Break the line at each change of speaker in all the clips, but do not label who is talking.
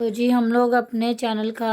تو جی ہم لوگ اپنے چینل کا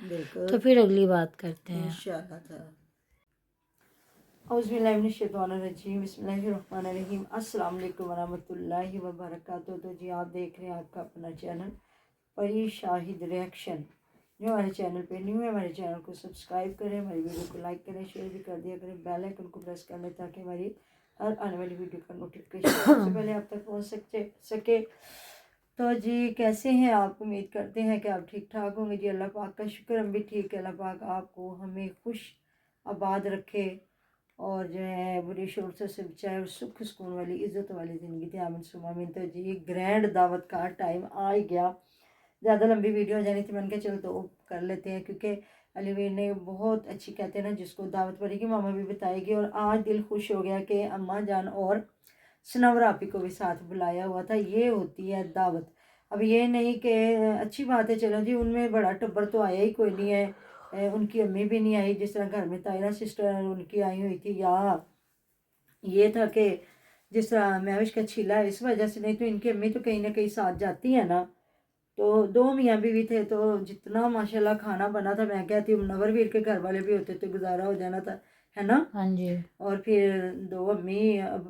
بالکل
تو پھر اگلی بات کرتے ہیں۔
انشاءاللہ تعالی۔ اعوذ باللہ من الشیطان الرجیم، بسم اللہ الرحمن الرحیم۔ السلام علیکم ورحمۃ اللہ وبرکاتہ۔ تو جی آپ دیکھ رہے ہیں آپ کا اپنا چینل پری شاہد ریئیکشن۔ جو ہمارے چینل پہ نیو ہے ہمارے چینل کو سبسکرائب کریں، ہماری ویڈیو کو لائک کریں، شیئر بھی کر دیا کریں، بیل آئیکن کو پریس کر لیں تاکہ ہماری ہر آنے والی ویڈیو کا نوٹیفیکیشن سب سے پہلے آپ تک پہنچ سکے۔ تو جی کیسے ہیں آپ؟ امید کرتے ہیں کہ آپ ٹھیک ٹھاک ہوں گے۔ جی اللہ پاک کا شکر، ہم بھی ٹھیک ہے۔ اللہ پاک آپ کو ہمیں خوش آباد رکھے اور جو ہے بری شور سے بچائے اور سکھ سکون والی عزت والی زندگی دے، آمین ثم آمین۔ تو جی گرینڈ دعوت کا ٹائم آ ہی گیا۔ زیادہ لمبی ویڈیو ہو جانی تھی، میں نے کہا چلو تو کر لیتے ہیں، کیونکہ علی ویر نے بہت اچھی کہتے ہیں نا جس کو دعوت پڑے گی ماما بھی بتائے گی، اور آج دل خوش ہو گیا کہ اماں جان اور سنور آپی کو بھی ساتھ بلایا ہوا تھا۔ یہ ہوتی ہے دعوت۔ اب یہ نہیں کہ اچھی بات ہے، چلو جی ان میں بڑا ٹبر تو آیا ہی کوئی نہیں ہے، ان کی امی بھی نہیں آئی، جس طرح گھر میں تائرہ سسٹر ان کی آئی ہوئی تھی، یا یہ تھا کہ جس طرح میوش کا چھیلا ہے اس وجہ سے، نہیں تو ان کی امی تو کہیں نہ کہیں ساتھ جاتی ہے نا۔ تو دو میاں بیوی تھے، تو جتنا ماشاءاللہ کھانا بنا تھا، میں کہتی ہوں منور ویر کے گھر والے بھی ہوتے تو گزارا ہو جانا تھا، ہے نا۔
ہاں جی۔
اور پھر دو امی،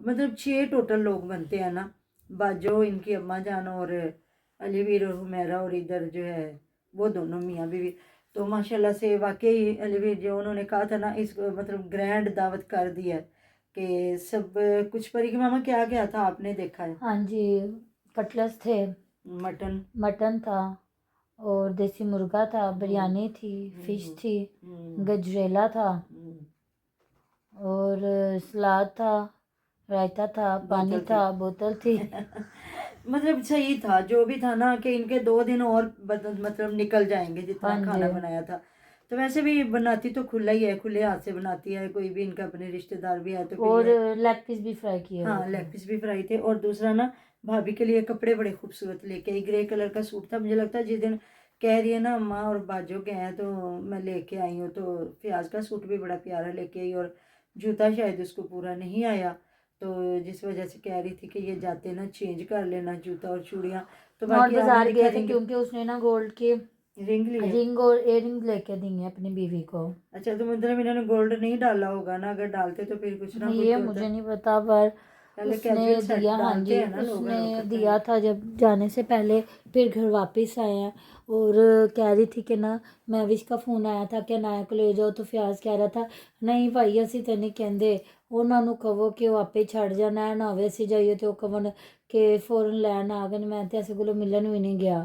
مطلب 6 ٹوٹل لوگ بنتے ہیں نا، باجو ان کی اماں جان اور علی ویر اور حمیرہ، اور ادھر جو ہے وہ دونوں میاں بیوی۔ تو ماشاءاللہ سے واقعی علی ویر جو انہوں نے کہا تھا نا، اس مطلب گرینڈ دعوت کر دی ہے کہ سب کچھ۔ پری کی ماما کیا کیا تھا آپ نے دیکھا ہے؟
ہاں جی، کٹلس تھے، مٹن تھا، اور دیسی مرغا تھا، بریانی تھی، فش تھی، گجریلا تھا، اور سلاد تھا، رائتا تھا، پانی تھا، بوتل تھی۔
مطلب صحیح تھا جو بھی تھا نا، کہ ان کے 2 دن اور مطلب نکل جائیں گے جتنا
ہاں
کھانا
جی۔
بنایا تھا۔ تو ویسے بھی بناتی تو کھلا ہی ہے، کھلے ہاتھ سے بناتی ہے، کوئی بھی ان کا اپنے رشتہ دار بھی ہے تو پھر
اور
یہ
لیگ پیس بھی فرائی کیے
ہاں
ہوئے تھے۔
لیگ پیس بھی فرائی تھے۔ اور دوسرا نا بھابھی کے لیے کپڑے بڑے خوبصورت لے کے آئی، گرے کلر کا سوٹ تھا، مجھے لگتا ہے جس دن کہہ رہی ہے نا اماں اور باجو کے ہیں تو میں لے کے آئی ہوں، تو پیاز کا سوٹ بھی بڑا پیارا لے کے آئی، اور جوتا شاید اس کو پورا نہیں آیا، تو جس وجہ سے کہہ رہی تھی کہ یہ جاتے نا چینج کر لینا جوتا اور چوڑیاں۔ تو
اور
باقی آپ نے
بازار
دیکھا
گئے تھے کیونکہ اس نے نا گولڈ کی
رنگ لی ہے۔
رنگ اور ایئر رنگ لے کے دی ہیں اپنی بیوی کو۔
اچھا تو مطلب انہوں نے گولڈ نہیں ڈالا ہوگا نا، اگر ڈالتے تو پھر کچھ نہ کچھ
یہ
ہوتا۔
مجھے نہیں پتا، پر
پہلے
اس نے
کیجول سیٹ
دیا، ہاں
ڈالتے
جی
ہیں نا
اس
لوگ
نے
وقت
دیا تھا جب جانے سے پہلے، پھر گھر واپس آئے ہیں، اور کہہ رہی تھی کہ نا میوش کا فون آیا تھا کہ نایا کو لے جاؤ، تو فیاض کہہ رہا تھا نہیں بھائی اسی تے نہیں کہندے، ਉਹਨਾਂ ਨੂੰ ਕਹੋ ਕਿ ਉਹ ਆਪੇ ਛੱਡ ਜਾਣ, ਐ ਨਾ ਹੋਵੇ ਅਸੀਂ ਜਾਈਏ ਤੇ ਉਹ ਕਹਣ ਕਿ ਫੌਰਨ ਲੈਣ ਆ ਗਏ ਨੇ, ਮੈਂ ਤੇ ਐਸੇ ਕੋਲੋਂ ਮਿਲਣ ਵੀ ਨਹੀਂ ਗਿਆ।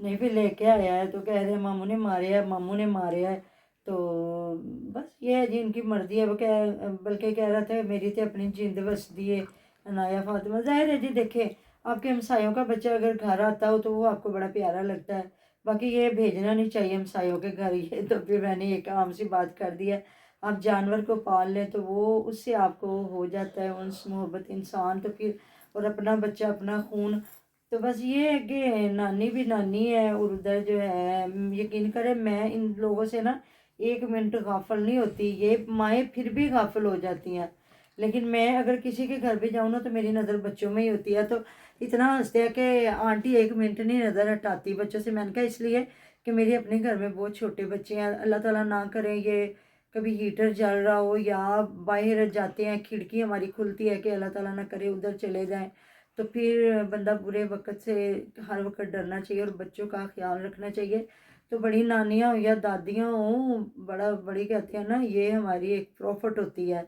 نہیں پھر لے کے آیا ہے تو کہہ رہے ہیں ماموں نے مارے ہے، ماموں نے مارے ہے، تو بس یہ ہے جی ان کی مرضی ہے۔ وہ بلکہ کہہ رہا تھا میری تو اپنی جند وسدی ہے عنایا فاطمہ۔ ظاہر ہے جی دیکھیں آپ کے ہمسایوں کا بچہ اگر گھر آتا ہو تو وہ آپ کو بڑا پیارا لگتا ہے، باقی یہ بھیجنا نہیں چاہیے ہمسایوں کے گھر، یہ تو پھر میں نے ایک عام سی بات کر دی ہے۔ آپ جانور کو پال لیں تو وہ اس سے آپ کو ہو جاتا ہے انس محبت انسان، تو پھر اور اپنا بچہ اپنا خون، تو بس یہ ہے کہ نانی بھی نانی ہے، اور ادھر جو ہے یقین کرے میں ان لوگوں سے نا 1 منٹ غافل نہیں ہوتی، یہ مائیں پھر بھی غافل ہو جاتی ہیں، لیکن میں اگر کسی کے گھر بھی جاؤں نا تو میری نظر بچوں میں ہی ہوتی ہے، تو اتنا ہنستے ہیں کہ آنٹی 1 منٹ نہیں نظر ہٹاتی بچوں سے۔ میں نے کہا اس لیے کہ میرے اپنے گھر میں بہت چھوٹے بچے ہیں، اللہ تعالیٰ نہ کریں یہ کبھی ہیٹر جل رہا ہو یا باہر جاتے ہیں کھڑکی ہماری کھلتی ہے کہ اللہ تعالیٰ نہ کرے ادھر چلے جائیں، تو پھر بندہ برے وقت سے ہر وقت ڈرنا چاہیے اور بچوں کا خیال رکھنا چاہیے۔ تو بڑی نانیاں ہوں یا دادیاں ہوں، بڑی کہتے ہیں نا یہ ہماری ایک پروفٹ ہوتی ہے،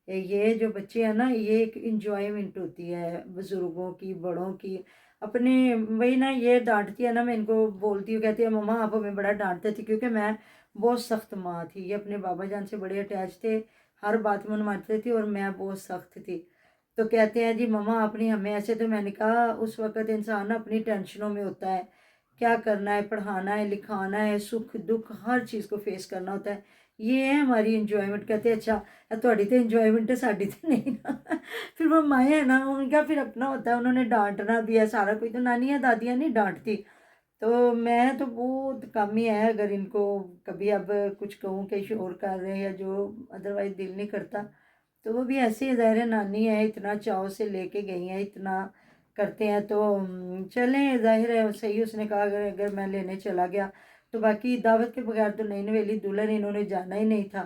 یہ جو بچے ہیں نا یہ ایک انجوائمنٹ ہوتی ہے بزرگوں کی بڑوں کی اپنے، وہی نا یہ ڈانٹتی ہے نا، میں ان کو بولتی ہوں کہتی ہے مما آپ ہمیں بڑا ڈانٹتے تھے، کیونکہ میں بہت سخت ماں تھی، یہ اپنے بابا جان سے بڑے اٹیچ تھے، ہر بات منواتے تھے اور میں بہت سخت تھی، تو کہتے ہیں جی مما آپ نے ہمیں ایسے، تو میں نے کہا اس وقت انسان اپنی ٹینشنوں میں ہوتا ہے، کیا کرنا ہے، پڑھانا ہے لکھانا ہے، سکھ دکھ ہر چیز کو فیس کرنا ہوتا ہے، یہ ہے ہماری انجوائمنٹ۔ کہتے ہیں اچھا تھوڑی تو انجوائمنٹ ہے ساڈی تو نہیں نا پھر وہ مائیں ہیں نا ان کا پھر اپنا ہوتا ہے، انہوں نے ڈانٹنا بھی ہے سارا کوئی، تو نانیاں دادیاں نہیں ڈانٹتی، تو میں تو بہت کم ہی ہے اگر ان کو کبھی اب کچھ کہوں کہ شور کر رہے ہیں یا جو ادروائز دل نہیں کرتا، تو وہ بھی ایسے ہی ظاہر ہے نانی ہے، اتنا چاؤ سے لے کے گئی ہیں، اتنا کرتے ہیں تو چلیں، ظاہر ہے صحیح اس نے کہا اگر میں لینے چلا گیا تو باقی دعوت کے بغیر تو نئی نویلی دلہن انہوں نے جانا ہی نہیں تھا،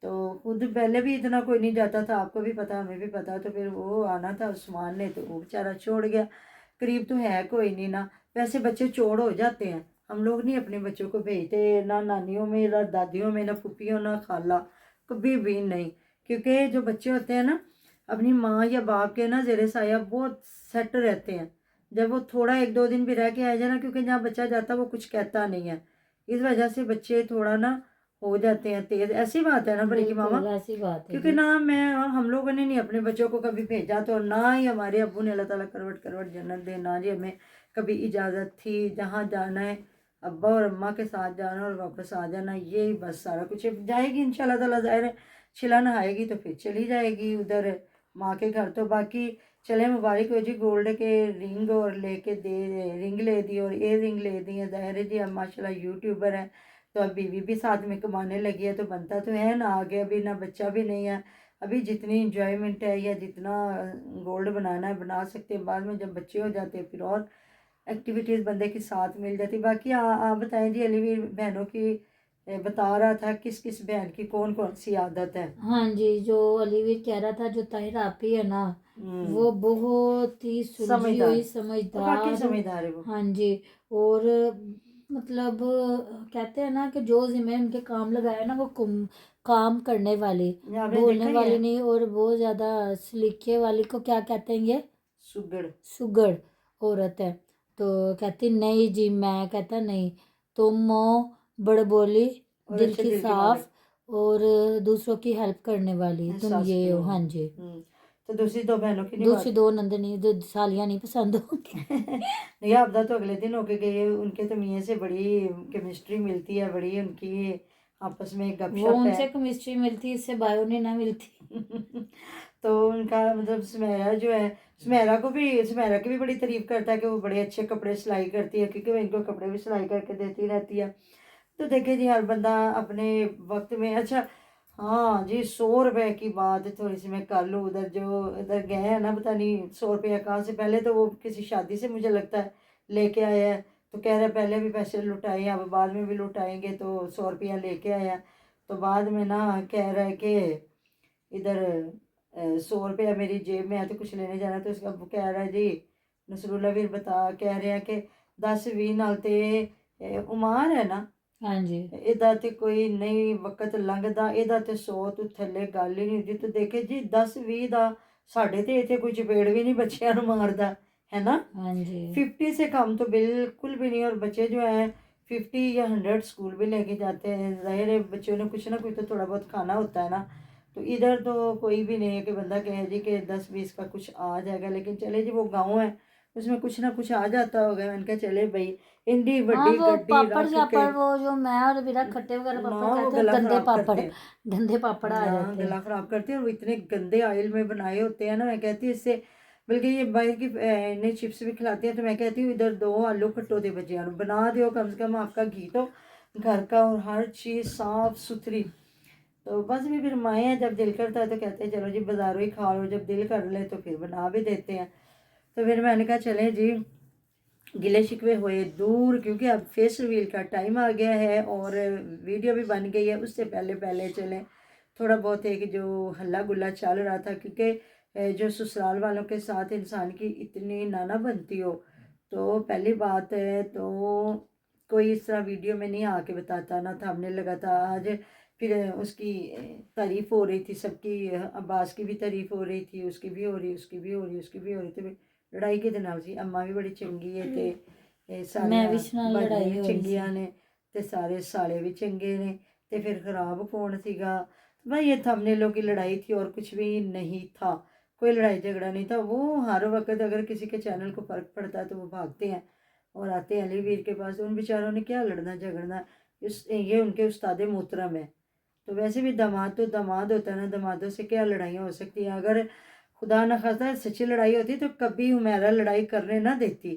تو خود پہلے بھی اتنا کوئی نہیں جاتا تھا، آپ کو بھی پتا ہمیں بھی پتا، تو پھر وہ آنا تھا عثمان نے تو وہ بیچارہ چھوڑ گیا، قریب تو ہے کوئی نہیں نا، ویسے بچے چوڑ ہو جاتے ہیں، ہم لوگ نہیں اپنے بچوں کو بھیجتے نہ نانیوں میں نہ دادیوں میں نہ پھوپھیوں نہ خالہ، کبھی بھی نہیں، کیونکہ جو بچے ہوتے ہیں نا اپنی ماں یا باپ کے نا زیر سایہ بہت سیٹ رہتے ہیں، جب وہ تھوڑا ایک دو دن بھی رہ کے آ جائے نا، کیونکہ جہاں بچہ جاتا وہ کچھ کہتا نہیں ہے، اس وجہ سے بچے تھوڑا نا ہو جاتے ہیں تیز، ایسی بات ہے نا بڑی کی ماما،
بالکل ایسی بات ہے
کیونکہ
جی.
نہ ہم لوگوں نے نہیں اپنے بچوں کو کبھی بھیجا تو نہ ہی ہمارے ابو نے، اللہ تعالیٰ کروٹ کروٹ جنت دے، نہ جی ہمیں کبھی اجازت تھی جہاں جانا ہے ابا اور اماں کے ساتھ جانا اور واپس آ جانا، یہی بس سارا کچھ جائے گی انشاءاللہ تعالیٰ، ظاہر ہے چلا نہائے گی تو پھر چلی جائے گی ادھر ماں کے گھر، تو باقی چلے مبارک ہو جی، گولڈ کے رنگ اور لے کے دے، رنگ لے دی اور ایئر رنگ لے دی ہیں، ظاہر ہے جی اب ماشاءاللہ یوٹیوبر ہیں تو اب بیوی بھی ساتھ میں کمانے لگی ہے تو بنتا تو ہے نا، آگے ابھی نہ بچہ بھی نہیں ہے، ابھی جتنی انجوائمنٹ ہے یا جتنا گولڈ بنانا ہے بنا سکتے ہیں، بعد میں جب بچے ہو جاتے ہیں پھر اور ایکٹیویٹیز بندے کے ساتھ مل جاتی، باقی آپ بتائیں جی علی ویر بہنوں کی بتا رہا تھا کس کس بہن کی کون کون سی عادت ہے.
ہاں جی، جو علی ویر کہہ رہا تھا جو طاہر آپی ہے نا،
ہوں
وہ بہت ہی سلجھی
سمجھدار،
ہوئی
اور باقی
سمجھدار.
سمجھدار ہے وہ.
ہاں جی. اور مطلب کہتے ہیں نا کہ جو ذمہ ان کے کام لگایا نا وہ کام کرنے والی،
آپ نے
بولنے
دیکھا ہی
والی
ہے
نہیں، اور بہت زیادہ سلیقے والی کو کیا کہتے ہیں یہ
سگڑ.
سگڑ عورت ہے. تو کہتی نہیں جی، میں کہتا نہیں، تم ہو بڑ بولی،
اور
دل
اچھے
کی
دل کے
صاف،
مالک.
اور دوسروں کی ہیلپ کرنے والی تم
احساس
یہ
کی
ہو.
ہوں.
ہاں جی.
تو دوسری دو بہنوں کی نہیں
دوسری
بات.
دو نندنی جو سالیاں نہیں پسند ہوں گی.
نہیں آبدہ تو اگلے دن ہو کے گئی ہے، ان کے تو میاں سے بڑی کیمسٹری ملتی ہے، بڑی ان کی آپس میں گپ
وہ
شپ
ان
ہے.
سے کیمسٹری ملتی، اس سے بایو نہیں نہ ملتی.
تو ان کا مطلب سمیرا جو ہے، سمیرا کی بھی بڑی تعریف کرتا ہے کہ وہ بڑے اچھے کپڑے سلائی کرتی ہے، کیونکہ وہ ان کو کپڑے بھی سلائی کر کے دیتی رہتی ہے. تو دیکھیں جی ہر بندہ اپنے وقت میں. اچھا ہاں جی، 100 روپے کی بات تھوڑی سی میں کر لوں، ادھر گئے ہیں نا، پتہ نہیں 100 روپیہ کہاں سے، پہلے تو وہ کسی شادی سے مجھے لگتا ہے لے کے آیا ہے، تو کہہ رہے پہلے بھی پیسے لٹائے ہیں اب بعد میں بھی لٹائیں گے، تو 100 روپیہ لے کے آیا، تو بعد میں نا کہہ رہا ہے کہ ادھر 100 روپیہ میری جیب میں ہے تو کچھ لینے جانا، تو اس کا کہہ رہا ہے جی نصر اللہ بھی کہہ رہے ہیں کہ 10-20 نال تے عمار ہے نا،
ہاں جی.
ਇਹਦਾ ਤੇ ਕੋਈ ਨਹੀਂ ਵਕਤ ਲੰਘਦਾ, ਇਹਦਾ ਤੇ 100 ਤੋਂ ਥੱਲੇ ਗੱਲ ਹੀ ਨਹੀਂ ਹੁੰਦੀ. ਤੇ ਦੇਖੇ ਜੀ 10-20 ਦਾ ਸਾਡੇ ਤੇ ਇੱਥੇ ਕੋਈ ਚਪੇੜ ਵੀ ਨਹੀਂ ਬੱਚਿਆਂ ਨੂੰ ਮਾਰਦਾ ਹੈ ਨਾ.
ہاں جی.
50 سے کم تو بالکل بھی نہیں، اور بچے جو ہیں 50 یا 100 اسکول بھی لے کے جاتے ہیں، ظاہر ہے بچوں نے کچھ نہ کچھ تو تھوڑا بہت کھانا ہوتا ہے نا. تو ادھر تو کوئی بھی نہیں ہے کہ بندہ کہے جی کہ 10-20 کا کچھ آ جائے گا، لیکن چلے جی وہ گاؤں ہے اس میں کچھ نہ کچھ آ جاتا ہوگا. میں نے کہا چلے بھائی انڈی
ہاں
وڈی
وہ
گڈی
پاپڑ
رکھ کے
شاپڑ، وہ جو میں اور میرا کھٹے وغیرہ
نہ
پاپڑ
وہ
کہتے ہیں،
گلا
گندے
خراب
پاپڑ،
کرتے ہیں.
گندے پاپڑ آ
ہاں
جاتے ہیں.
گلا خراب کرتے ہیں، اور وہ اتنے گندے آئل میں بنائے ہوتے ہیں نا. میں کہتی ہوں اس سے بلکہ یہ باہر کی انہیں چپس بھی کھلاتے ہیں، تو میں کہتی ہوں ادھر 2 آلو کھٹو دے بچیاں نوں بنا دیو، کم سے کم آپ کا گھی تو گھر کا اور ہر چیز صاف ستھری. تو بس بھی پھر مائیں ہیں، جب دل کرتا ہے تو کہتے ہیں چلو جی بازاروں ہی کھا لو، جب دل کر لے تو پھر بنا بھی دیتے ہیں. تو پھر میں نے کہا چلیں جی گلے شکوے ہوئے دور، کیونکہ اب فیس ریویل کا ٹائم آ گیا ہے اور ویڈیو بھی بن گئی ہے. اس سے پہلے چلیں تھوڑا بہت ایک جو ہلا گلا چل رہا تھا، کیونکہ جو سسرال والوں کے ساتھ انسان کی اتنی نانا بنتی ہو تو پہلی بات ہے تو کوئی اس طرح ویڈیو میں نہیں آ کے بتاتا، نہ تھا ہم نے لگا تھا. آج پھر اس کی تعریف ہو رہی تھی سب کی، عباس کی بھی تعریف ہو رہی تھی، اس کی بھی ہو رہی، اس کی بھی ہو رہی، اس کی بھی ہو رہی تھی. لڑائی کے دن سی اماں بھی بڑی چنگی ہے تے سارے
میں بھی نال
باجیاں
لڑائی
بھی
ہو رہی سی.
چنگیاں نے تے سارے سالے بھی چنگے نے، تے پھر خراب کون سی گا. بھائی یہ تھم نے لوگ کی لڑائی تھی اور کچھ بھی نہیں تھا، کوئی لڑائی جھگڑا نہیں تھا. وہ ہر وقت اگر کسی کے چینل کو فرق پڑتا ہے تو وہ بھاگتے ہیں اور آتے ہیں علی ویر کے پاس. ان بیچاروں نے کیا لڑنا جھگڑنا، یہ ان کے استاد محترم ہے. تو ویسے بھی داماد تو داماد ہوتا ہے نا، دامادوں سے کیا لڑائیاں ہو سکتی ہیں. اگر خدا نخواستہ سچی لڑائی ہوتی تو کبھی حمیرہ لڑائی کرنے نہ دیتی،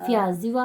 ਫਿਆਜ਼ ਦੀ ਵਾ।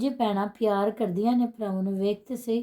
ਜੀ ਭੈਣਾਂ ਪਿਆਰ ਕਰਦੀਆਂ ਨੇ ਭਰਾਵਾਂ ਨੂੰ, ਵੇਖ ਤੇ ਸਹੀ।